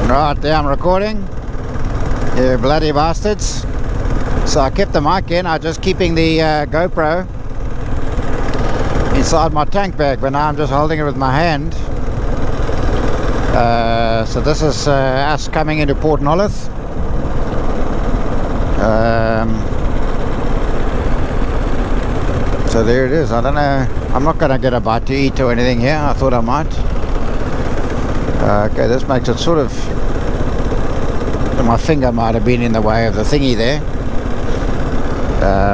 Right, there I'm recording. You bloody bastards. So I kept the mic in, I'm just keeping the GoPro inside my tank bag, but now I'm just holding it with my hand. So this is us coming into Port Nolloth. So there it is. I don't know, I'm not going to get a bite to eat or anything here. I thought I might. Okay, this makes it sort of, my finger might have been in the way of the thingy there.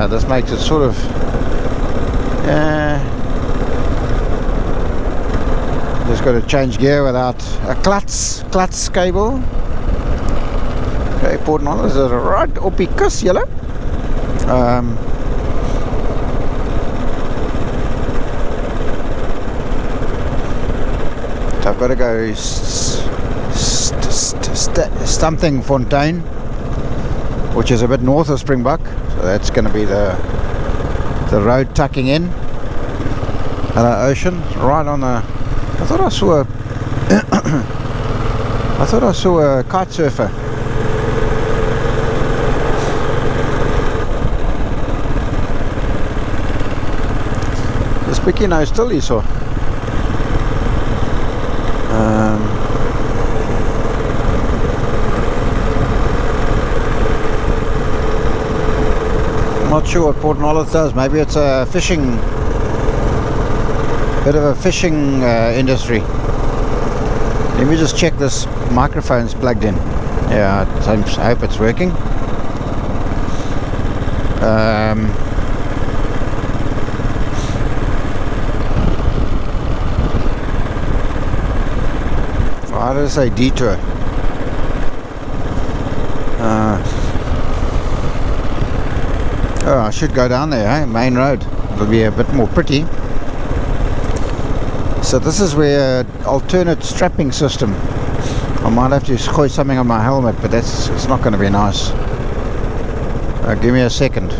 This makes it sort of, just got to change gear without a klats cable. Okay, Port Nolloth is right op die kus, julle. So I've got to go Stumping Fontaine, which is a bit north of Springbok. So that's going to be the road tucking in. Hello ocean, right on the. I thought I saw a. I thought I saw a kite surfer. The spiky nose still you saw. Not sure what Port Nolloth does. Maybe it's a fishing, bit of a fishing industry. Let me just check this microphone's plugged in. Yeah, I hope it's working. Why did I say detour? Oh, I should go down there, eh? Main road. It'll be a bit more pretty. So this is where alternate strapping system. I might have to squeeze something on my helmet, but it's not going to be nice. Give me a second.